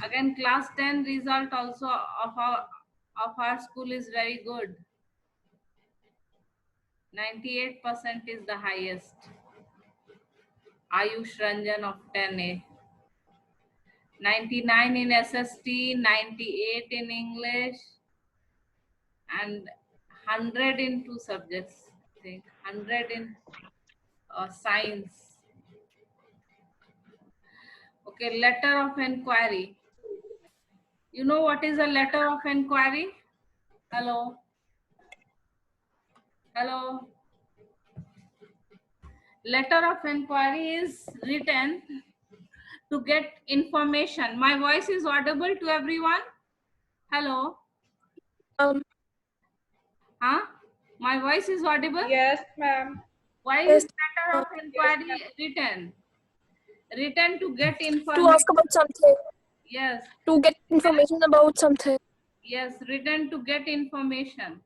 Again, class 10 result also of our school is very good. 98% is the highest. Ayush Ranjan of 10A. 99 in SST, 98 in English, and 100 in two subjects. I think 100 in science. Okay, letter of inquiry. You know what is a letter of inquiry? Hello? Hello? Letter of inquiry is written to get information. My voice is audible to everyone? Hello? Huh? My voice is audible? Yes, ma'am. Why Yes, is letter of Yes, inquiry written? Written to get to information. ask about something, Yes. to get information about something. Yes, written to get information.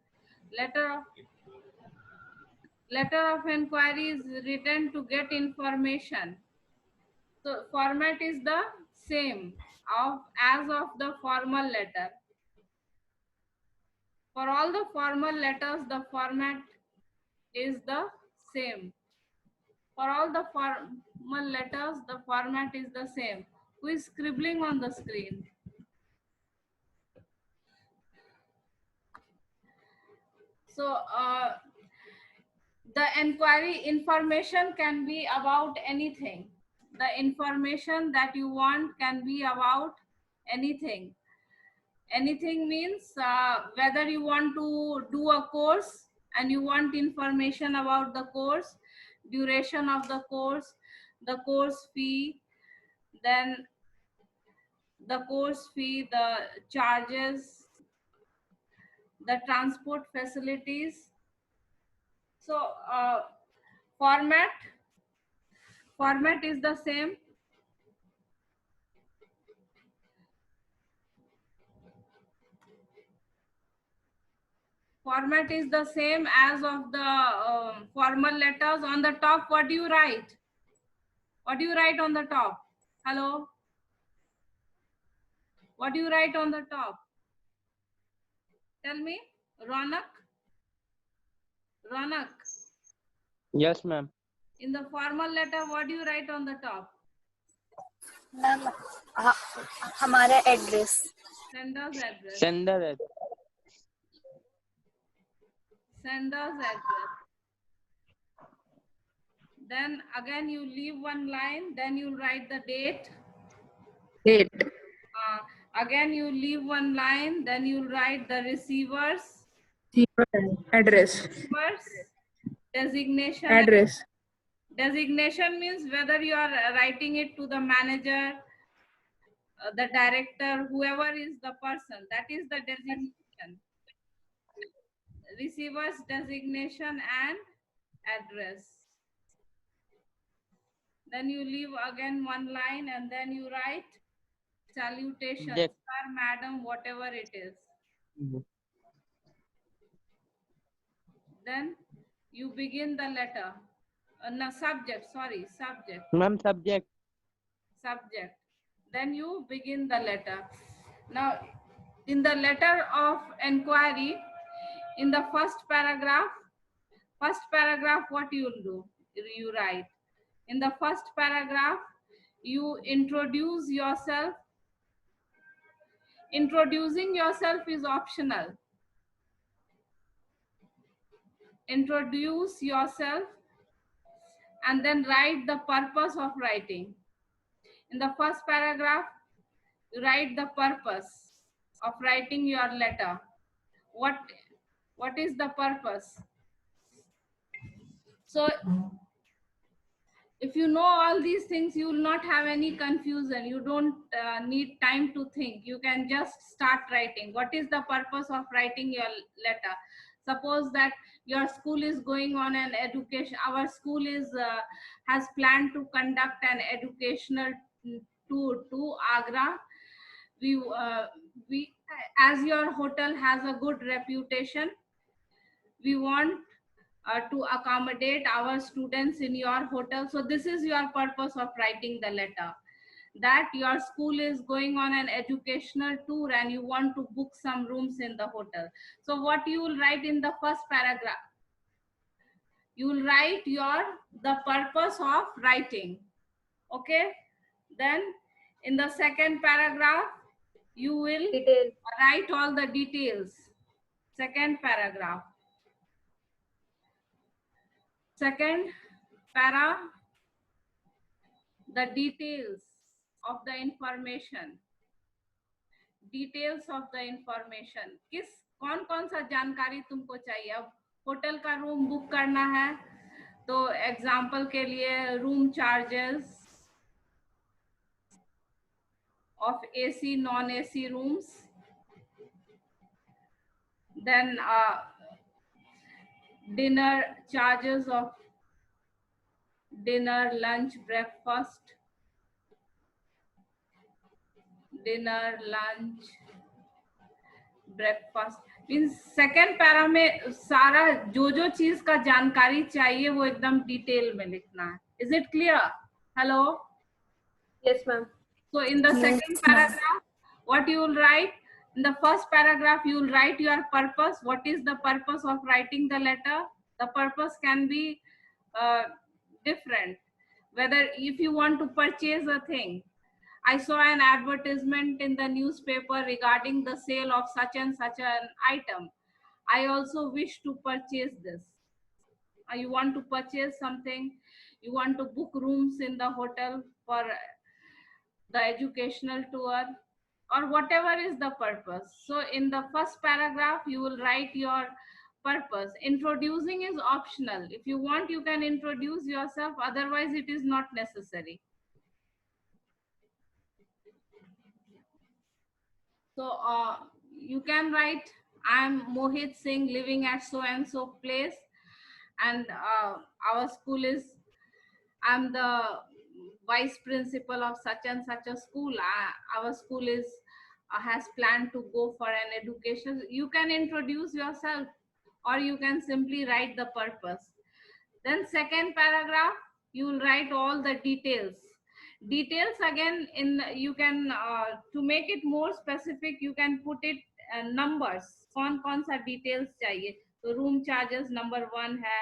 Letter of inquiry is written to get information. So format is the same as of the formal letter. For all the formal letters, the format is the same. For all the formal letters, the format is the same. Who is scribbling on the screen? So the inquiry information can be about anything. The information that you want can be about anything. Anything means whether you want to do a course and you want information about the course, duration of the course fee, then the course fee, the charges, the transport facilities. So format is the same. Format is the same as of the formal letters. On the top, what do you write? What do you write on the top? Hello? What do you write on the top? Tell me. Ronak? Ronak. Yes, ma'am. In the formal letter, what do you write on the top? Ma'am हमारा address. Sender's address. Sender it. Sender's address. Then again you leave one line, then you write the date. Date. Again you leave one line, then you write the receiver's Address. Designation. Address. Designation means whether you are writing it to the manager, the director, whoever is the person, that is the designation. Receiver's designation and address. Then you leave again one line and then you write salutation, Yes. sir, madam, whatever it is. Then you begin the letter. No, subject, sorry, subject. Ma'am, subject. Subject. Then you begin the letter. Now, in the letter of inquiry, in the first paragraph, what you will do? You write. In the first paragraph, you introduce yourself. Introducing yourself is optional. Introduce yourself and then write the purpose of writing. In the first paragraph, you write the purpose of writing your letter. What is the purpose? So if you know all these things, you will not have any confusion. You don't need time to think. You can just start writing. What is the purpose of writing your letter? Suppose that your school is going on an education. Our school is has planned to conduct an educational tour to Agra. We as your hotel has a good reputation, we want to accommodate our students in your hotel. So this is your purpose of writing the letter. that your school is going on an educational tour and you want to book some rooms in the hotel. So what you will write in the first paragraph? You will write the purpose of writing. Okay. Then in the second paragraph, you will Detail. write all the details. Second paragraph. Second para, the details of the information. Details of the information, कौन कौन सा जानकारी तुमको चाहिए. अब hotel का room book करना है तो एग्जाम्पल के लिए room charges of AC non AC rooms, then dinner charges of dinner lunch breakfast, dinner lunch breakfast. Means second para में सारा जो चीज का जानकारी चाहिए वो एकदम डिटेल में लिखना है. Is it clear? Hello. Yes, ma'am. So in the second paragraph, what you will write? In the first paragraph, you will write your purpose. What is the purpose of writing the letter? The purpose can be different. Whether if you want to purchase a thing, I saw an advertisement in the newspaper regarding the sale of such and such an item. I also wish to purchase this. You want to purchase something, you want to book rooms in the hotel for the educational tour, or whatever is the purpose. So in the first paragraph, you will write your purpose. Introducing is optional. If you want, you can introduce yourself. Otherwise, it is not necessary. So you can write, I'm Mohit Singh, living at so and so place, and our school is, I'm the vice principal of such and such a school. Our school is has planned to go for an education. You can introduce yourself, or you can simply write the purpose. Then second paragraph, you will write all the details. Details again, in you can to make it more specific, you can put it numbers. कौन सा details चाहिए. तो room charges number 1 है,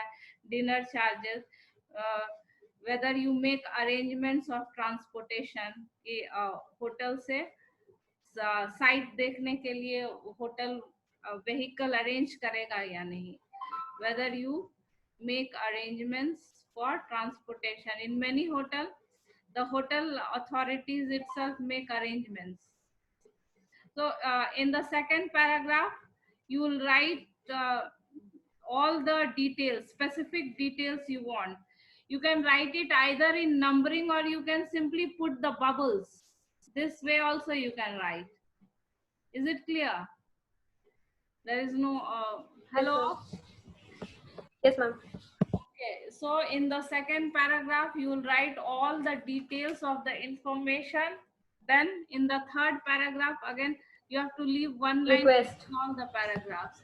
dinner charges, whether you make arrangements of transportation कि hotel से site देखने के लिए होटल vehicle arrange करेगा या नहीं. Whether you make arrangements for transportation. In many hotels, the hotel authorities itself make arrangements. So in the second paragraph, you will write all the details, specific details you want. You can write it either in numbering, or you can simply put the bubbles. This way also you can write. Is it clear? There is no hello. Yes, ma'am. Okay, so in the second paragraph, you will write all the details of the information. Then in the third paragraph, again, you have to leave one line Request. in all the paragraphs.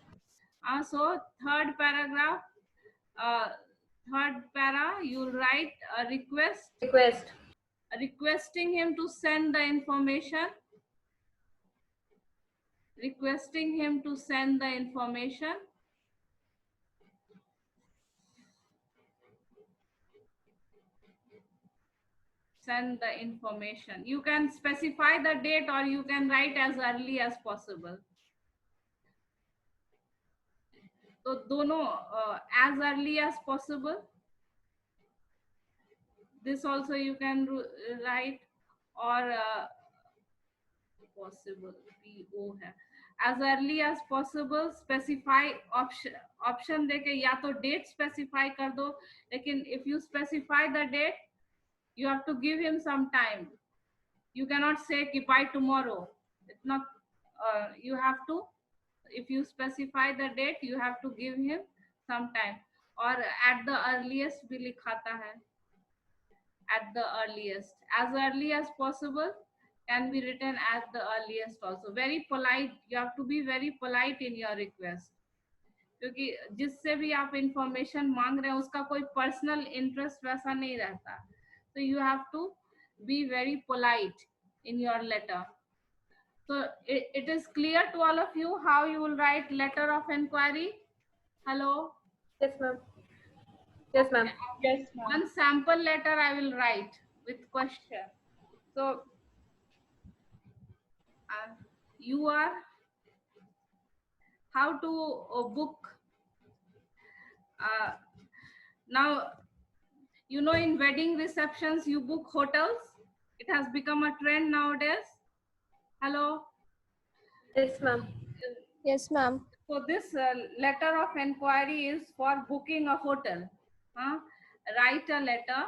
So third paragraph, third para, you will write a request, requesting him to send the information. Requesting him to send the information. Send the information. You can specify the date, or you can write as early as possible. So dono as early as possible. This also you can write, or possible PO है. As early as possible. Specify option देके या तो date specify कर दो. लेकिन if you specify the date, you have to give him some time. You cannot say कि by tomorrow. It's not. You have to, if you specify the date, you have to give him some time. Or at the earliest भी लिखाता है. At the earliest. As early as possible can be written at the earliest also. Very polite. You have to be very polite in your request. क्योंकि जिससे भी आप information मांग रहे हैं उसका कोई पर्सनल इंटरेस्ट वैसा नहीं रहता. So you have to be very polite in your letter. So it is clear to all of you how you will write letter of inquiry. Hello. Yes, ma'am. Yes, ma'am. Yes, ma'am. One sample letter I will write with question. So you are how to book. Now, you know, in wedding receptions, you book hotels. It has become a trend nowadays. Hello. Yes, ma'am. Yes, ma'am. So this letter of inquiry is for booking a hotel. Write a letter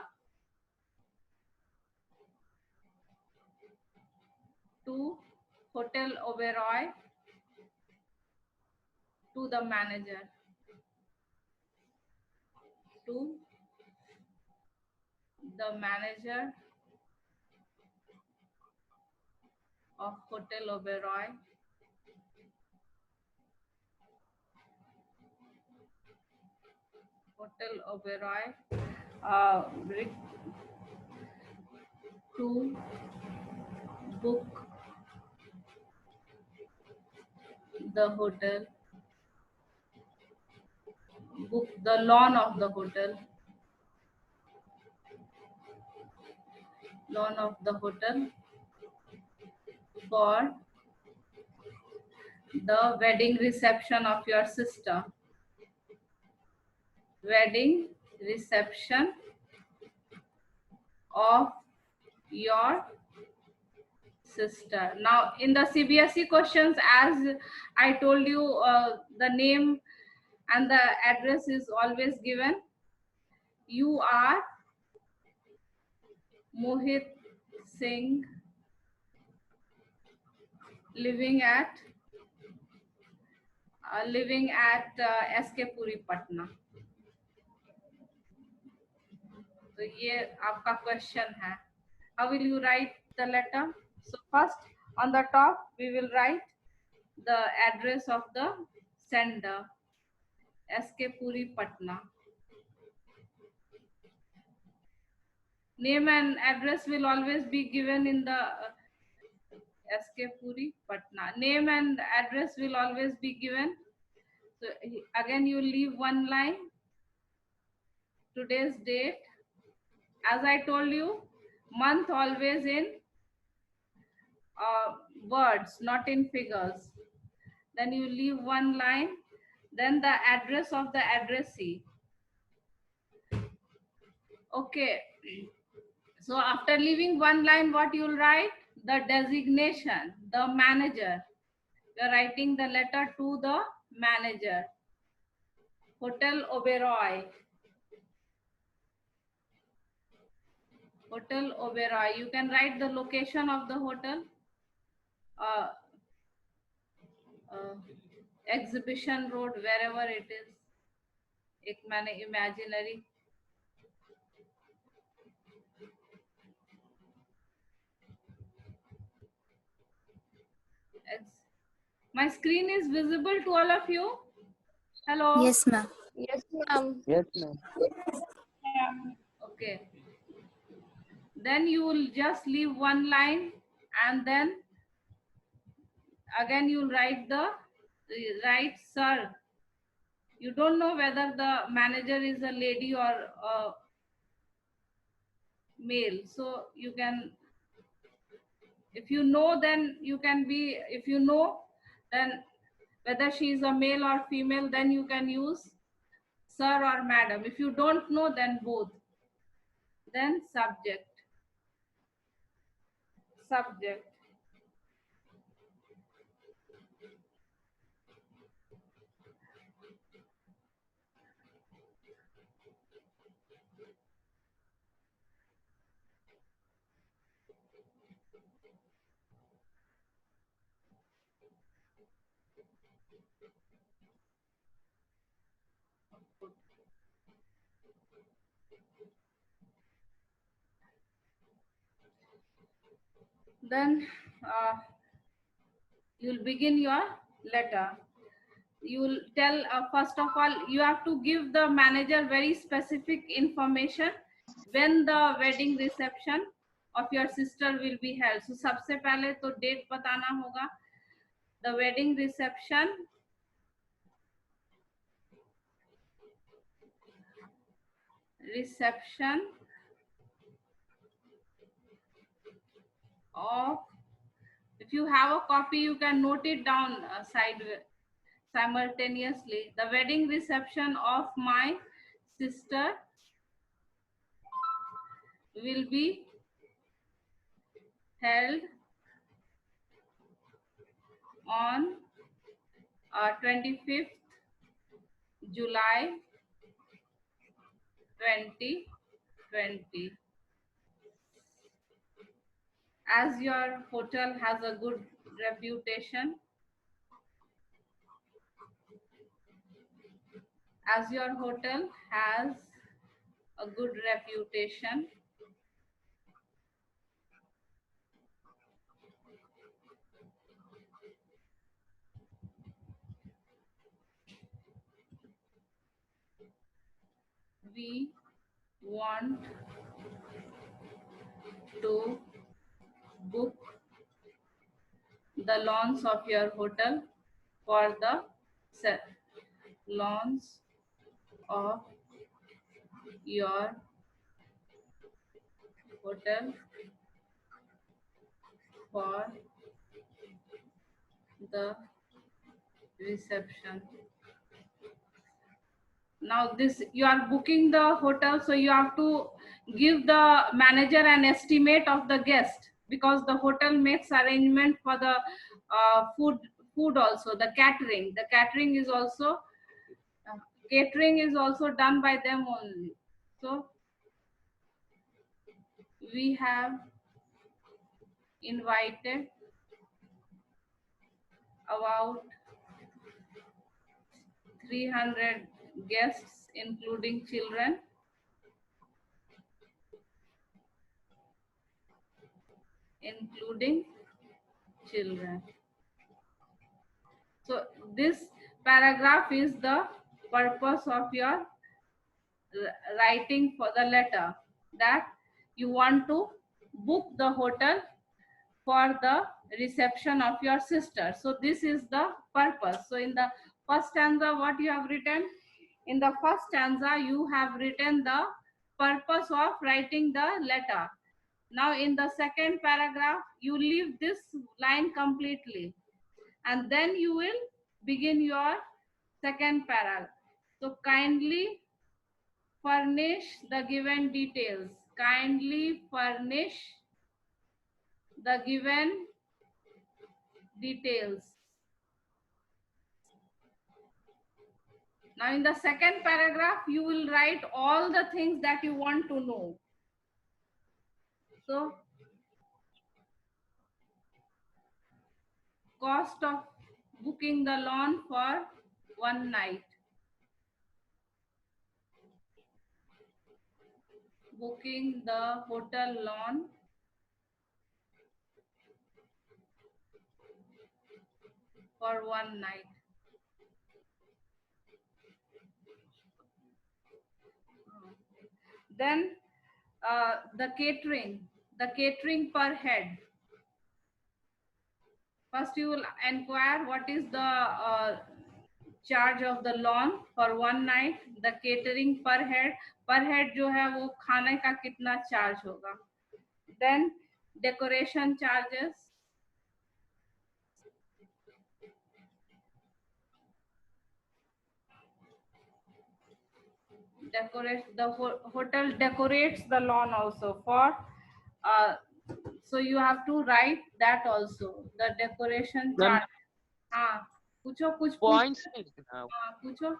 to Hotel Oberoi to the manager. To the manager of Hotel Oberoi. Hotel Oberoi. To book the hotel. Book the lawn of the hotel. Lawn of the hotel for the wedding reception of your sister. Wedding reception of your sister. Now in the CBSE questions, as I told you, the name and the address is always given. You are Mohit Singh, living at SK Puri, Patna. तो ये आपका question है. How will you write the letter? So first, on the top, we will write the address of the sender, SK Puri, Patna. Name and address will always be given in the SK Puri, Patna. Name and address will always be given. So again, you leave one line. Today's date. As I told you, month always in words, not in figures. Then you leave one line. Then the address of the addressee. Okay. So after leaving one line, what you'll write? The designation, the manager. You're writing the letter to the manager. Hotel Oberoi. Hotel Oberoi. You can write the location of the hotel. Exhibition Road, wherever it is. एक मैंने imaginary. My screen is visible to all of you. Hello. Yes, ma'am. Yes, ma'am. Yes, ma'am. Okay. Then you will just leave one line and then again you'll write sir. You don't know whether the manager is a lady or a male. So you can, if you know, then you can be, if you know, then whether she is a male or female, then you can use sir or madam. If you don't know, then both. Then subject. Subject. Then you'll begin your letter. You'll tell, first of all, you have to give the manager very specific information when the wedding reception of your sister will be held. So सबसे पहले तो date बताना होगा. The wedding reception of, if you have a copy you can note it down simultaneously. The wedding reception of my sister will be held on 25th July 2020. As your hotel has a good reputation, we want to book the lawns of your hotel for the lawns of your hotel for the reception. Now this, you are booking the hotel, so you have to give the manager an estimate of the guest, because the hotel makes arrangement for the food also, the catering. The catering is also done by them only. So we have invited about 300 guests, including children. So this paragraph is the purpose of your writing for the letter, that you want to book the hotel for the reception of your sister. So this is the purpose. So in the first stanza, what you have written? In the first stanza, you have written the purpose of writing the letter. Now in the second paragraph, you leave this line completely, and then you will begin your second paragraph. So kindly furnish the given details. Kindly furnish the given details. Now in the second paragraph, you will write all the things that you want to know. So cost of booking the lawn for one night. Booking the hotel lawn for one night. Then the catering per head. First you will inquire what is the charge of the lawn for one night. The catering per head जो है वो खाने का कितना charge होगा. Then decoration charges. Hotel decorates the lawn also for so you have to write that also, the decoration Ma'am, charge. हाँ पूछो कुछ पॉइंट्स में लिखना होगा. हाँ पूछो.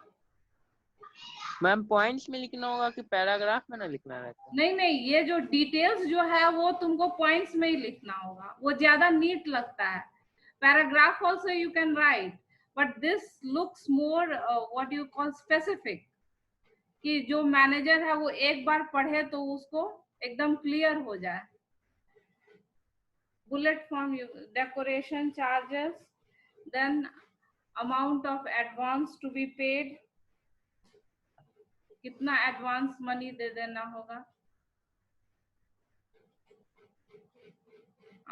मैम पॉइंट्स में लिखना होगा कि पैराग्राफ में ना लिखना रहता है? नहीं, ये जो डिटेल्स जो है वो तुमको पॉइंट्स में ही लिखना होगा, वो ज्यादा नीट लगता है. Paragraph also you can write, but this looks more what you call specific, कि जो मैनेजर है वो एक बार पढ़े तो उसको एकदम क्लियर हो जाए. Bullet form, decoration charges, then amount of advance to be paid, कितना एडवांस मनी दे देना होगा.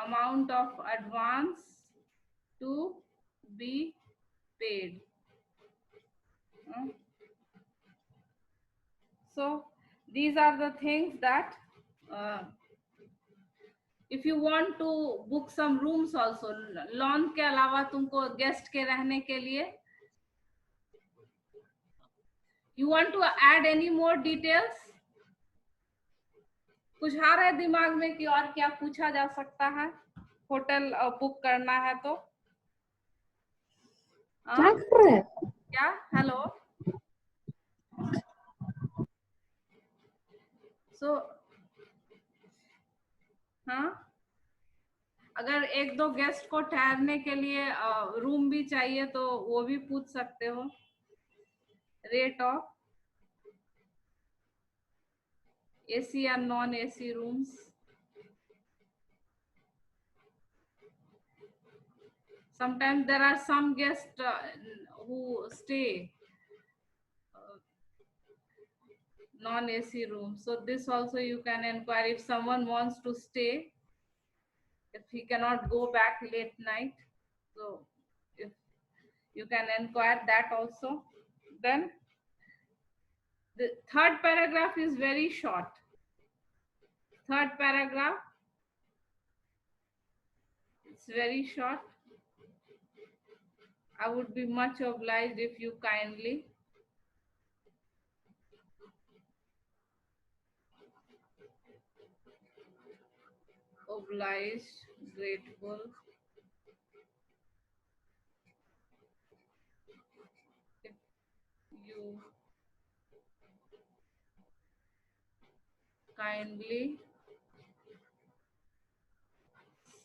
amount of advance to be paid. So these are the things that if you want to book some rooms also, loan के अलावा तुमको guest के रहने के लिए, you want to add any more details? कुछ आ रहा है दिमाग में कि और क्या पूछा जा सकता है होटल बुक करना है तो? क्या कर रहा है? क्या? हेलो, सो हाँ, अगर एक दो गेस्ट को ठहरने के लिए रूम भी चाहिए तो वो भी पूछ सकते हो. Rate of AC and non-AC rooms. Sometimes there are some guests who stay non-AC rooms. So this also you can inquire if someone wants to stay, if he cannot go back late night. So if you can inquire that also. Then the third paragraph is very short. Third paragraph, it's very short. I would be much obliged if you kindly obliged, grateful. If you kindly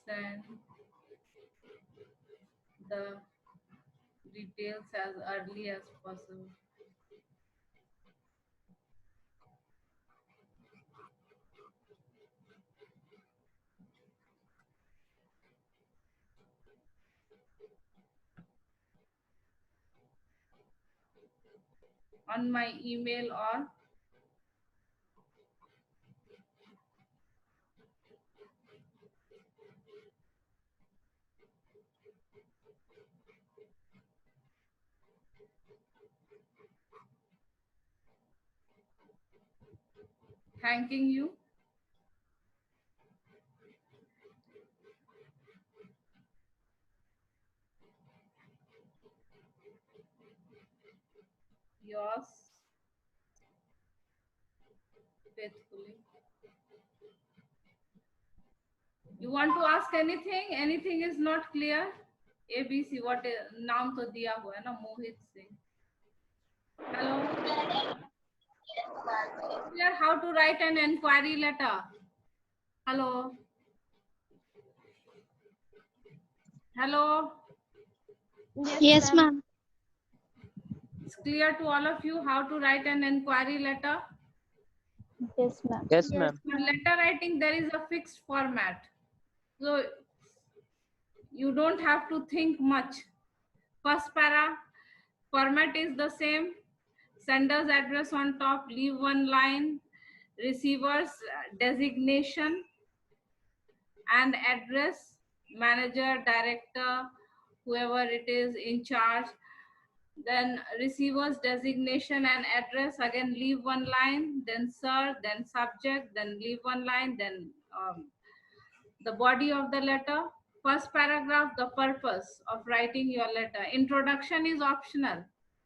send the details as early as possible. On my email or thanking you. Yours faithfully. You want to ask anything? Anything is not clear? ABC, what नाम तो दिया हुआ है ना, Mohit Singh. Hello. Clear how to write an inquiry letter? Hello. Hello. Yes, ma'am. It's clear to all of you how to write an inquiry letter? Yes, ma'am. Yes, ma'am. For letter writing, there is a fixed format. So you don't have to think much. First para, format is the same. Sender's address on top, leave one line. Receiver's designation and address, manager, director, whoever it is in charge. Then receiver's designation and address, again leave one line, then sir, then subject, then leave one line, then the body of the letter. First paragraph, the purpose of writing your letter. Introduction is optional.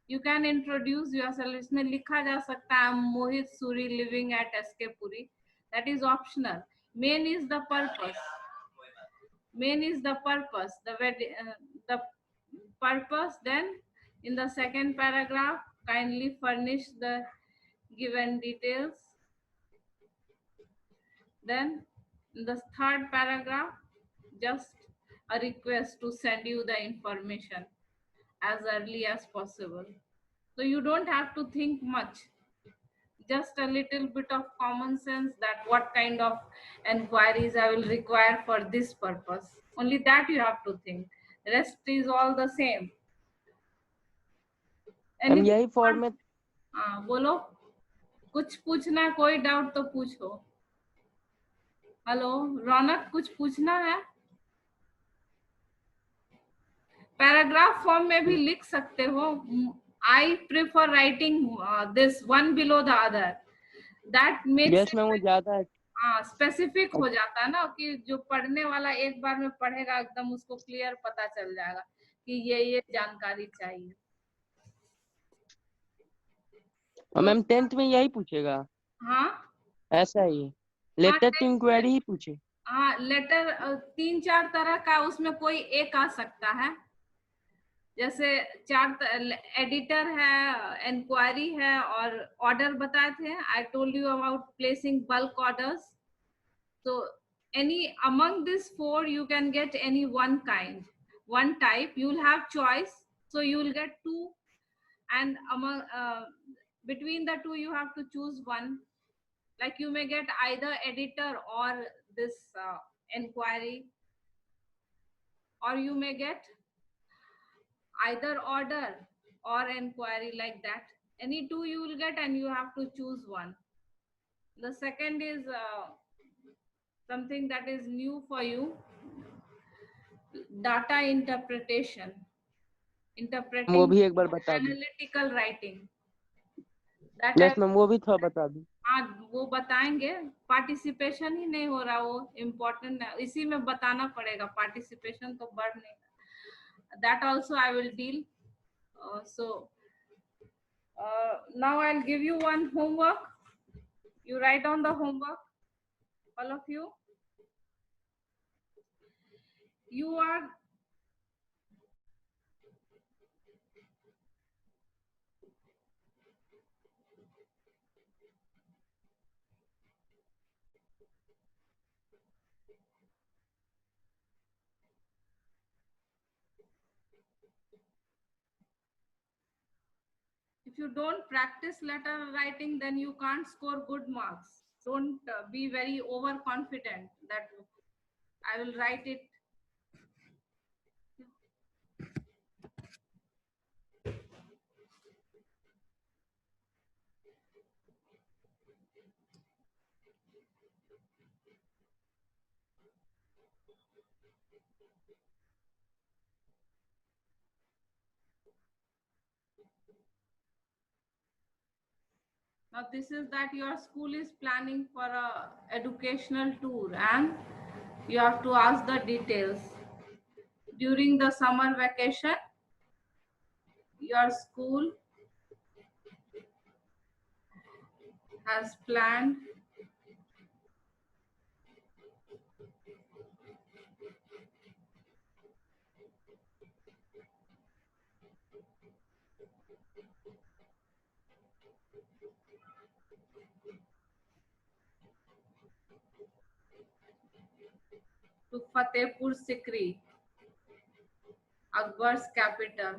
You can introduce yourself. इसमें लिखा जा सकता है मोहित Suri living at SK Puri. That is optional. Main is the purpose. Main is the purpose. The purpose. Then in the second paragraph, kindly furnish the given details. Then in the third paragraph, just a request to send you the information as early as possible. So you don't have to think much. Just a little bit of common sense that what kind of enquiries I will require for this purpose. Only that you have to think. Rest is all the same. हम यही form में हाँ बोलो, कुछ पूछना, कोई doubt तो पूछो. हेलो रौनक, कुछ पूछना है? पैराग्राफ फॉर्म में भी लिख सकते हो, I prefer writing this one below the other, that makes yes ma'am, वो ज्यादा है। हाँ स्पेसिफिक हो जाता है ना, कि जो पढ़ने वाला एक बार में पढ़ेगा एकदम उसको क्लियर पता चल जाएगा कि ये जानकारी चाहिए। और मैम 10th में यही पूछेगा, हाँ ऐसा ही लेटर टू इंक्वायरी ही पूछे। हाँ, लेटर 3-4 तरह का उसमें कोई एक आ सकता है, जैसे 4 एडिटर है, इंक्वायरी है, और ऑर्डर बताए थे, I told you about placing bulk orders. So any among these 4 you can get any one kind, one type. You'll have choice, so you will get 2, and among between the 2 you have to choose one. Like you may get either editor or this inquiry, or you may get either order or inquiry, like that. Any 2 you will get, and you have to choose one. The second is something that is new for you, data interpretation, वो interpreting भी एक बार बता दी। analytical writing, that yes ma'am, वो भी थोड़ा बता दी। हाँ वो बताएंगे, पार्टिसिपेशन ही नहीं हो रहा, वो इम्पोर्टेंट है, इसी में बताना पड़ेगा, पार्टिसिपेशन तो बढ़ नहीं, that also I will deal. So now I'll give you one homework. You write on the homework, all of you. You are if you don't practice letter writing, then you can't score good marks. Don't be very overconfident that I will write it. Now this is that your school is planning for a educational tour, and you have to ask the details. During the summer vacation, your school has planned to Fatehpur Sikri, Akbar's capital.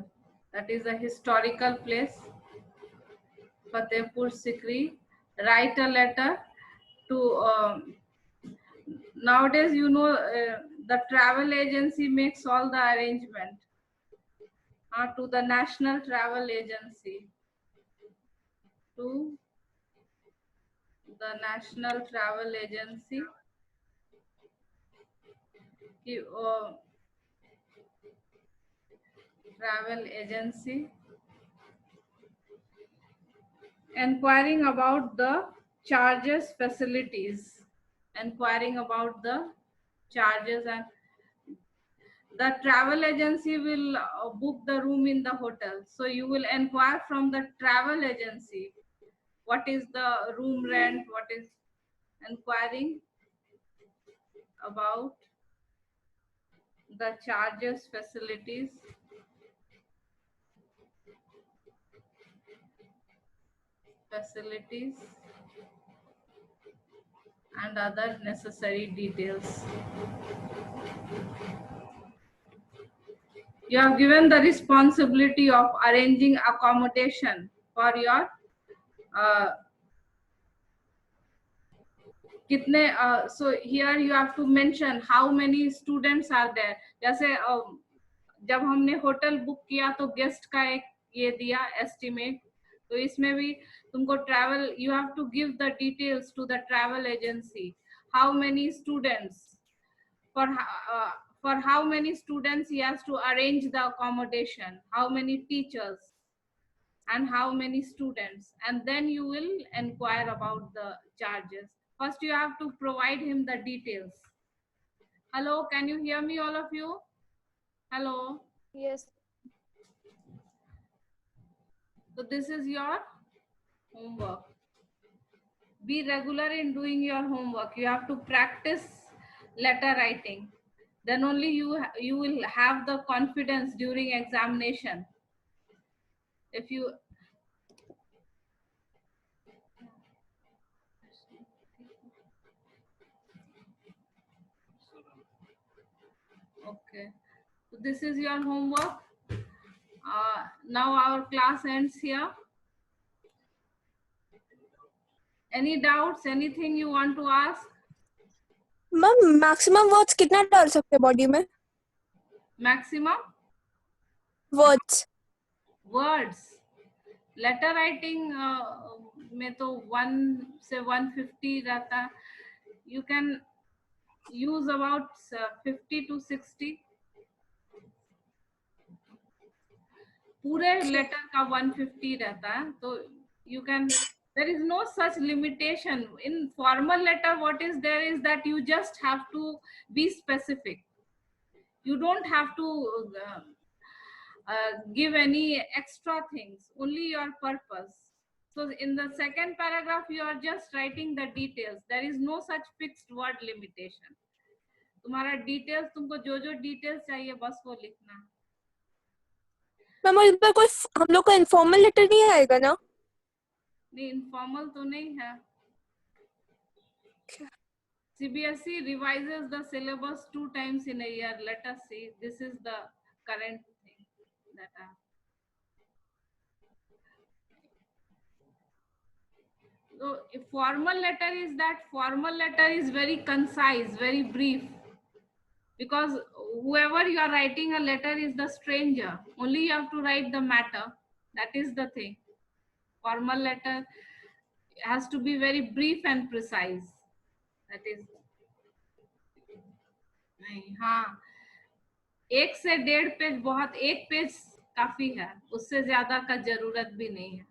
That is a historical place. Fatehpur Sikri. Write a letter to nowadays, you know, the travel agency makes all the arrangement, to the National Travel Agency, to the National Travel Agency, travel agency, inquiring about the charges, facilities, inquiring about the charges, and the travel agency will book the room in the hotel. So you will inquire from the travel agency, what is the room rent, what is, inquiring about the charges, facilities, and other necessary details. You have given the responsibility of arranging accommodation for your kitne, so here you have to mention how many students are there. जैसे जब हमने hotel book किया तो guest का एक ये दिया estimate, तो इसमें भी तुमको travel, you have to give the details to the travel agency, how many students, for how many students he has to arrange the accommodation, how many teachers, and how many students, and then you will inquire about the charges. First you have to provide him the details. Hello, can you hear me, all of you? Hello. Yes. So this is your homework. Be regular in doing your homework. You have to practice letter writing. Then only you will have the confidence during examination. If you okay, so this is your homework. Now our class ends here. Any doubts, anything you want to ask? Ma'am maximum words कितना डाल सकते हैं body में? Maximum words words. Letter writing में तो 1 से 150 रहता है. You can use about 50 to 60. पूरे लेटर का 150 रहता है, तो you can, there is no such limitation in formal letter. What is there is that you just have to be specific. You don't have to give any extra things, only your purpose. So in the second paragraph you are just writing the details. There is no such fixed word limitation. तुम्हारा details, तुमको जो जो details चाहिए बस वो लिखना है. Ma'am और इस पर कोई हम लोग का इनफॉर्मल लेटर नहीं आएगा ना? नहीं, इनफॉर्मल तो नहीं है. CBSE revises the syllabus 2 times in a year. Let us see. This is the current thing that I. So a formal letter is that formal letter is very concise, very brief. Because whoever you are writing a letter is the stranger. Only you have to write the matter. That is the thing. Formal letter has to be very brief and precise. That is. नहीं, हाँ, 1 से 1.5 page बहुत, 1 page काफी है, उससे ज्यादा का जरूरत भी नहीं है.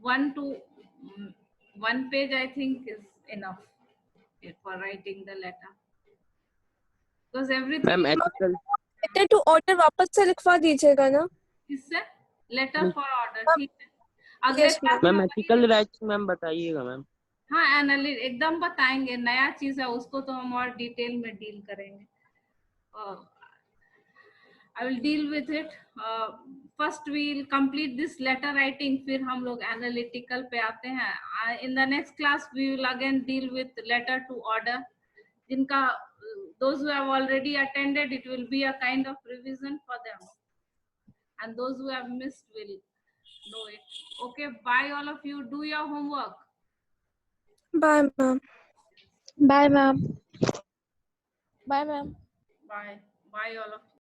1 page I think is enough for writing the letter. Because everything. Ma'am ethical letter to order वापस से लिखवा दीजिएगा ना? किससे? Letter for order. ठीक है, अगले Yes, क्लास मैम में ethical राइटिंग मैम बताइएगा मैम. हाँ, एनालिस एकदम बताएंगे. नया चीज है, उसको तो हम और डिटेल में डील करेंगे. I will deal with it. First we will complete this letter writing, फिर हम लोग analytical पे आते हैं. In the next class we will again deal with letter to order. जिनका those who have already attended, it will be a kind of revision for them, and those who have missed will know it. Okay, bye all of you. Do your homework. Bye ma'am. Bye, ma'am. Bye, ma'am. Bye all of you.